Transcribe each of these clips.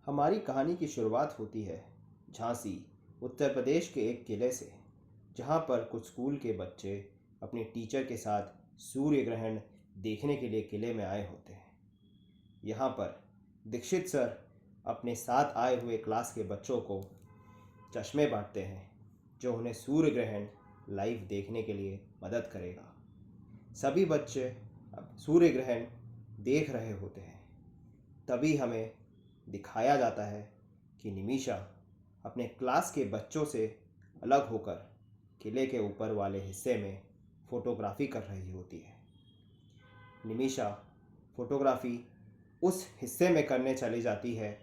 हमारी कहानी की शुरुआत होती है झांसी, उत्तर प्रदेश के एक किले से, जहां पर कुछ स्कूल के बच्चे अपने टीचर के साथ सूर्य ग्रहण देखने के लिए किले में आए होते हैं। यहाँ पर दीक्षित सर अपने साथ आए हुए क्लास के बच्चों को चश्मे बांटते हैं, जो उन्हें सूर्य ग्रहण लाइव देखने के लिए मदद करेगा। सभी बच्चे अब सूर्य ग्रहण देख रहे होते हैं। तभी हमें दिखाया जाता है कि निमिषा अपने क्लास के बच्चों से अलग होकर किले के ऊपर वाले हिस्से में फ़ोटोग्राफी कर रही होती है। निमिषा फ़ोटोग्राफी उस हिस्से में करने चली जाती है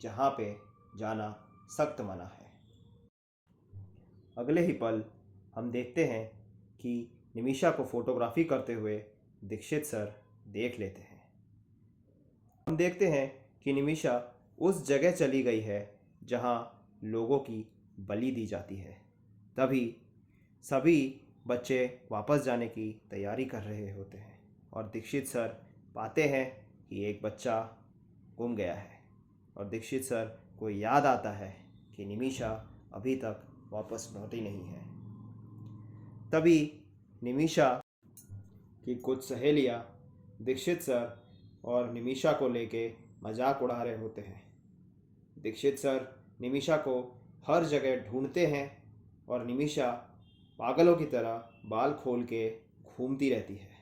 जहाँ पे जाना सख्त मना है। अगले ही पल हम देखते हैं कि निमिषा को फ़ोटोग्राफी करते हुए दीक्षित सर देख लेते हैं। हम देखते हैं कि निमिषा उस जगह चली गई है जहाँ लोगों की बलि दी जाती है। तभी सभी बच्चे वापस जाने की तैयारी कर रहे होते हैं और दीक्षित सर पाते हैं कि एक बच्चा गुम गया है और दीक्षित सर को याद आता है कि निमिषा अभी तक वापस लौटी नहीं है। तभी निमिषा की कुछ सहेलियाँ दीक्षित सर और निमिषा को लेके मजाक उड़ा रहे होते हैं। दीक्षित सर निमिषा को हर जगह ढूंढते हैं और निमिषा पागलों की तरह बाल खोल के घूमती रहती है।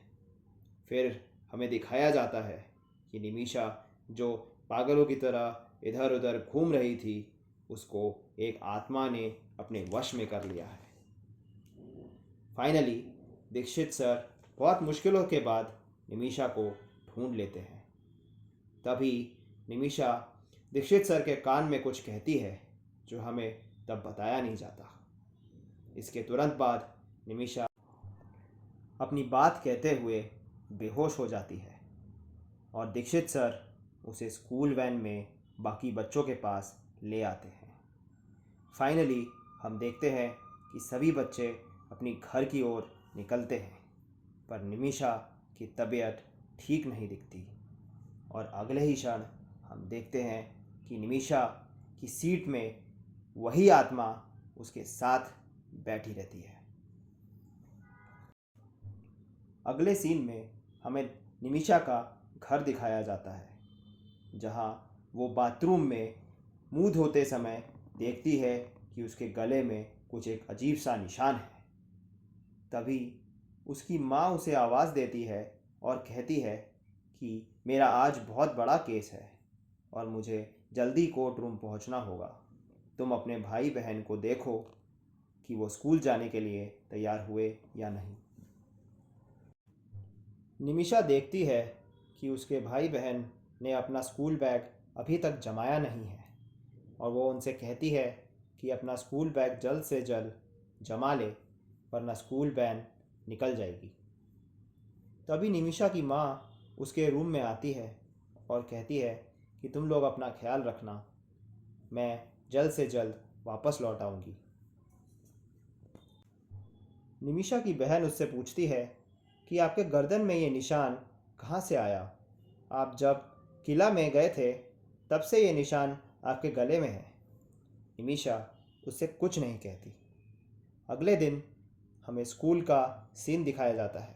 फिर हमें दिखाया जाता है कि निमिषा जो पागलों की तरह इधर उधर घूम रही थी, उसको एक आत्मा ने अपने वश में कर लिया है। फाइनली दीक्षित सर बहुत मुश्किलों के बाद निमिषा को ढूंढ लेते हैं। तभी निमिषा दीक्षित सर के कान में कुछ कहती है जो हमें तब बताया नहीं जाता। इसके तुरंत बाद निमिषा अपनी बात कहते हुए बेहोश हो जाती है और दीक्षित सर उसे स्कूल वैन में बाकी बच्चों के पास ले आते हैं। फाइनली हम देखते हैं कि सभी बच्चे अपनी घर की ओर निकलते हैं, पर निमिषा की तबीयत ठीक नहीं दिखती और अगले ही क्षण हम देखते हैं कि निमिषा की सीट में वही आत्मा उसके साथ बैठी रहती है। अगले सीन में हमें निमिषा का घर दिखाया जाता है, जहां वो बाथरूम में मुंह धोते समय देखती है कि उसके गले में कुछ एक अजीब सा निशान है। तभी उसकी माँ उसे आवाज़ देती है और कहती है कि मेरा आज बहुत बड़ा केस है और मुझे जल्दी कोर्ट रूम पहुँचना होगा। तुम अपने भाई बहन को देखो कि वो स्कूल जाने के लिए तैयार हुए या नहीं। निमिषा देखती है कि उसके भाई बहन ने अपना स्कूल बैग अभी तक जमाया नहीं है और वो उनसे कहती है कि अपना स्कूल बैग जल्द से जल्द जमा ले, वरना स्कूल वैन निकल जाएगी। तभी निमिषा की माँ उसके रूम में आती है और कहती है कि तुम लोग अपना ख्याल रखना, मैं जल्द से जल्द वापस लौट आऊँगी। निमिषा की बहन उससे पूछती है कि आपके गर्दन में ये निशान कहाँ से आया? आप जब किला में गए थे तब से ये निशान आपके गले में है। निमिषा उससे कुछ नहीं कहती। अगले दिन हमें स्कूल का सीन दिखाया जाता है,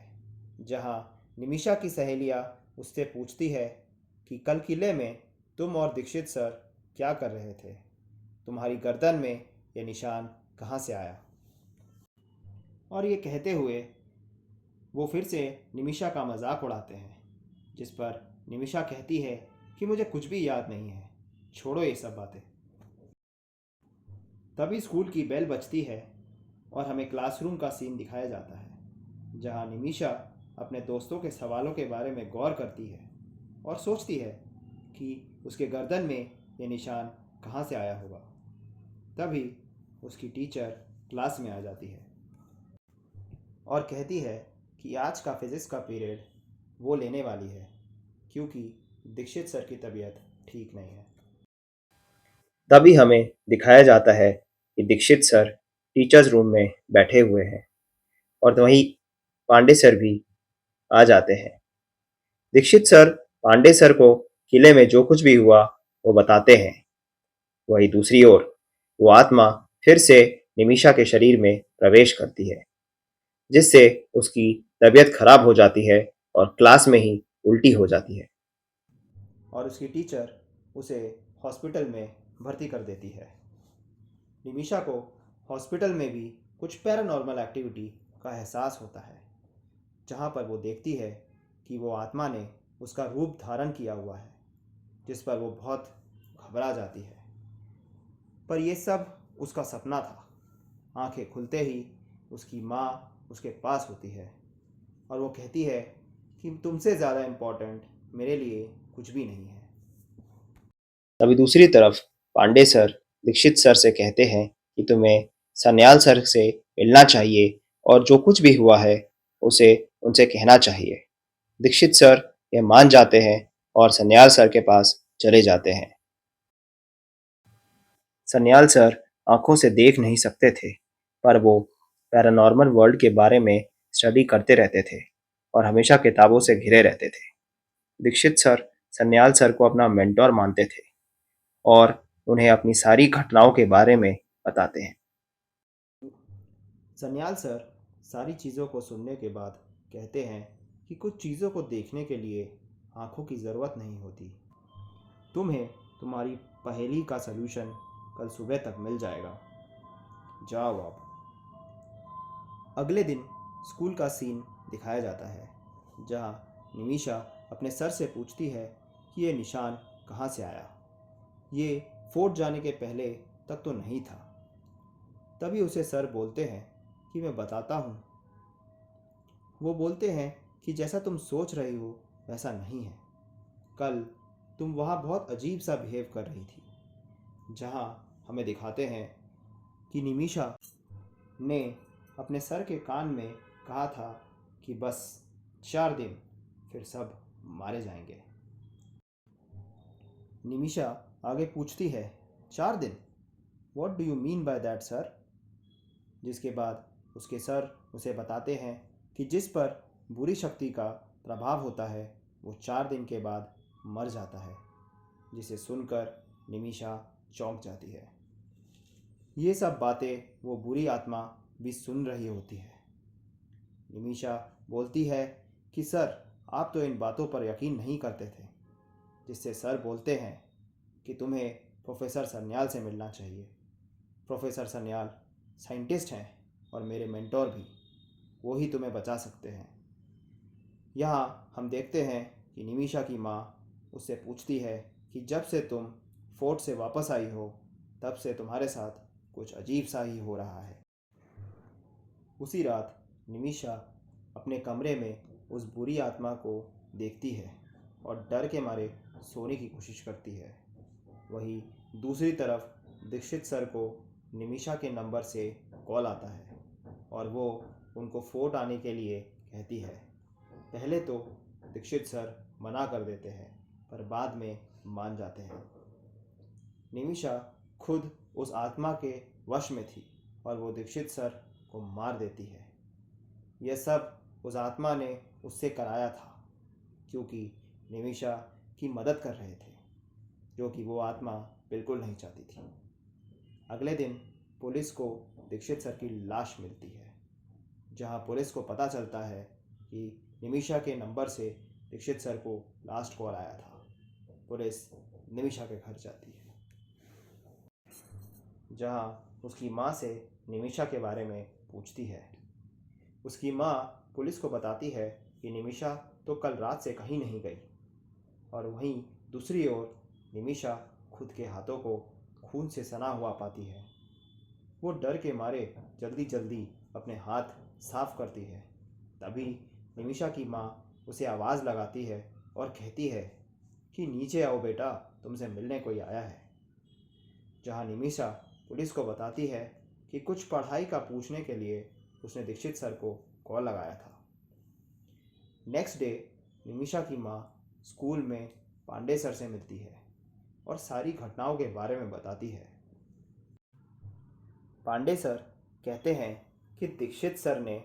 जहाँ निमिषा की सहेलियाँ उससे पूछती है कि कल किले में तुम और दीक्षित सर क्या कर रहे थे? तुम्हारी गर्दन में ये निशान कहाँ से आया? और ये कहते हुए वो फिर से निमिषा का मजाक उड़ाते हैं, जिस पर निमिषा कहती है कि मुझे कुछ भी याद नहीं है, छोड़ो ये सब बातें। तभी स्कूल की बेल बजती है और हमें क्लासरूम का सीन दिखाया जाता है, जहां निमिषा अपने दोस्तों के सवालों के बारे में गौर करती है और सोचती है कि उसके गर्दन में ये निशान कहाँ से आया होगा। तभी उसकी टीचर क्लास में आ जाती है और कहती है कि आज का फिज़िक्स का पीरियड वो लेने वाली है, क्योंकि दीक्षित सर की तबीयत ठीक नहीं है। तभी हमें दिखाया जाता है कि दीक्षित सर टीचर्स रूम में बैठे हुए हैं और वहीं पांडे सर भी आ जाते हैं। दीक्षित सर पांडे सर को किले में जो कुछ भी हुआ वो बताते हैं। वहीं दूसरी ओर वो आत्मा फिर से निमिषा के शरीर में प्रवेश करती है, जिससे उसकी तबीयत खराब हो जाती है और क्लास में ही उल्टी हो जाती है और उसकी टीचर उसे हॉस्पिटल में भर्ती कर देती है। निमिषा को हॉस्पिटल में भी कुछ पैरानॉर्मल एक्टिविटी का एहसास होता है, जहाँ पर वो देखती है कि वो आत्मा ने उसका रूप धारण किया हुआ है, जिस पर वो बहुत घबरा जाती है। पर यह सब उसका सपना था। आंखें खुलते ही उसकी माँ उसके पास होती है और वो कहती है कि तुमसे ज़्यादा इम्पोर्टेंट मेरे लिए कुछ भी नहीं है। तभी दूसरी तरफ पांडे सर दीक्षित सर से कहते हैं कि तुम्हें सन्याल सर से मिलना चाहिए और जो कुछ भी हुआ है उसे उनसे कहना चाहिए। दीक्षित सर यह मान जाते हैं और सन्याल सर के पास चले जाते हैं। सन्याल सर आंखों से देख नहीं सकते थे, पर वो पैरानॉर्मल वर्ल्ड के बारे में स्टडी करते रहते थे और हमेशा किताबों से घिरे रहते थे। दीक्षित सर सन्याल सर को अपना मेंटोर मानते थे और उन्हें अपनी सारी घटनाओं के बारे में बताते हैं। सन्याल सर सारी चीज़ों को सुनने के बाद कहते हैं कि कुछ चीज़ों को देखने के लिए आंखों की ज़रूरत नहीं होती। तुम्हें तुम्हारी पहेली का सलूशन कल सुबह तक मिल जाएगा। जाओ अब। अगले दिन स्कूल का सीन दिखाया जाता है, जहाँ निमिषा अपने सर से पूछती है कि ये निशान कहाँ से आया। ये फोर्ट जाने के पहले तक तो नहीं था। तभी उसे सर बोलते हैं कि मैं बताता हूँ। वो बोलते हैं कि जैसा तुम सोच रही हो वैसा नहीं है। कल तुम वहाँ बहुत अजीब सा बिहेव कर रही थी, जहाँ हमें दिखाते हैं कि निमिषा ने अपने सर के कान में कहा था कि बस 4 दिन फिर सब मारे जाएंगे। निमिषा आगे पूछती है, 4 दिन? What do you mean by that sir? जिसके बाद उसके सर उसे बताते हैं कि जिस पर बुरी शक्ति का प्रभाव होता है वो 4 दिन के बाद मर जाता है, जिसे सुनकर निमिषा चौंक जाती है। ये सब बातें वो बुरी आत्मा भी सुन रही होती है। निमिषा बोलती है कि सर आप तो इन बातों पर यकीन नहीं करते थे, जिससे सर बोलते हैं कि तुम्हें प्रोफेसर सन्याल से मिलना चाहिए। प्रोफेसर सन्याल साइंटिस्ट हैं और मेरे मेंटोर भी, वो ही तुम्हें बचा सकते हैं। यहाँ हम देखते हैं कि निमिषा की माँ उससे पूछती है कि जब से तुम फोर्ट से वापस आई हो तब से तुम्हारे साथ कुछ अजीब सा ही हो रहा है। उसी रात निमिषा अपने कमरे में उस बुरी आत्मा को देखती है और डर के मारे सोने की कोशिश करती है। वहीं दूसरी तरफ दीक्षित सर को निमिषा के नंबर से कॉल आता है और वो उनको फोर्ट आने के लिए कहती है। पहले तो दीक्षित सर मना कर देते हैं, पर बाद में मान जाते हैं। निमिषा खुद उस आत्मा के वश में थी और वो दीक्षित सर को मार देती है। यह सब उस आत्मा ने उससे कराया था, क्योंकि निमिषा की मदद कर रहे थे, जो कि वो आत्मा बिल्कुल नहीं चाहती थी। अगले दिन पुलिस को दीक्षित सर की लाश मिलती है, जहां पुलिस को पता चलता है कि निमिषा के नंबर से दीक्षित सर को लास्ट कॉल आया था। पुलिस निमिषा के घर जाती है, जहां उसकी माँ से निमिषा के बारे में पूछती है। उसकी माँ पुलिस को बताती है कि निमिषा तो कल रात से कहीं नहीं गई। और वहीं दूसरी ओर निमिषा खुद के हाथों को खून से सना हुआ पाती है। वो डर के मारे जल्दी जल्दी अपने हाथ साफ करती है। तभी निमिषा की माँ उसे आवाज़ लगाती है और कहती है कि नीचे आओ बेटा, तुमसे मिलने कोई आया है। जहाँ निमिषा पुलिस को बताती है कि कुछ पढ़ाई का पूछने के लिए उसने दीक्षित सर को कॉल लगाया था। नेक्स्ट डे निमिषा की माँ स्कूल में पांडे सर से मिलती है और सारी घटनाओं के बारे में बताती है। पांडे सर कहते हैं कि दीक्षित सर ने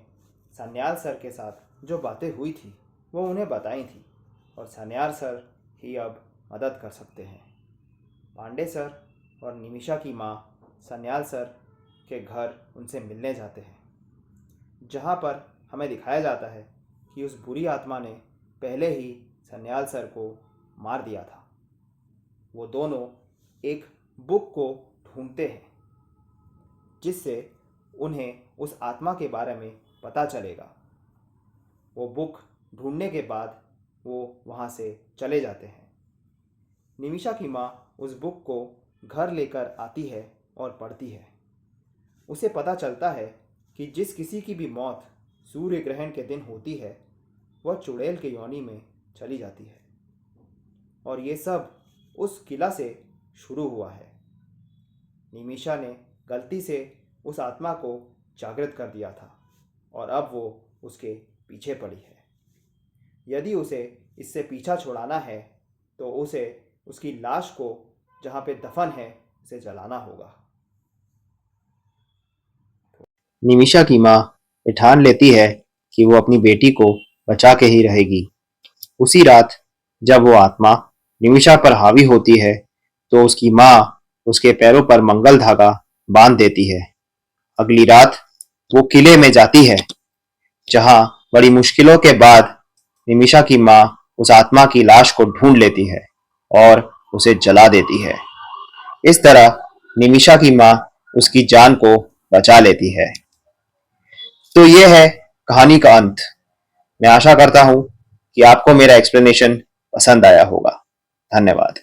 सन्याल सर के साथ जो बातें हुई थी वो उन्हें बताई थी और सन्याल सर ही अब मदद कर सकते हैं। पांडे सर और निमिषा की माँ सन्याल सर के घर उनसे मिलने जाते हैं, जहाँ पर हमें दिखाया जाता है कि उस बुरी आत्मा ने पहले ही सन्याल सर को मार दिया था। वो दोनों एक बुक को ढूंढते हैं जिससे उन्हें उस आत्मा के बारे में पता चलेगा। वो बुक ढूंढने के बाद वो वहाँ से चले जाते हैं। निमिषा की माँ उस बुक को घर लेकर आती है और पढ़ती है। उसे पता चलता है कि जिस किसी की भी मौत सूर्य ग्रहण के दिन होती है वह चुड़ैल के योनि में चली जाती है, और ये सब उस किला से शुरू हुआ है। निमिषा ने गलती से उस आत्मा को जागृत कर दिया था और अब वो उसके पीछे पड़ी है। यदि उसे इससे पीछा छुड़ाना है तो उसे उसकी लाश को जहाँ पे दफन है उसे जलाना होगा। निमिषा की माँ ये ठान लेती है कि वो अपनी बेटी को बचा के ही रहेगी। उसी रात जब वो आत्मा निमिषा पर हावी होती है तो उसकी माँ उसके पैरों पर मंगल धागा बांध देती है। अगली रात वो किले में जाती है, जहाँ बड़ी मुश्किलों के बाद निमिषा की माँ उस आत्मा की लाश को ढूंढ लेती है और उसे जला देती है। इस तरह निमिषा की माँ उसकी जान को बचा लेती है। तो ये है कहानी का अंत। मैं आशा करता हूँ कि आपको मेरा एक्सप्लेनेशन पसंद आया होगा। धन्यवाद।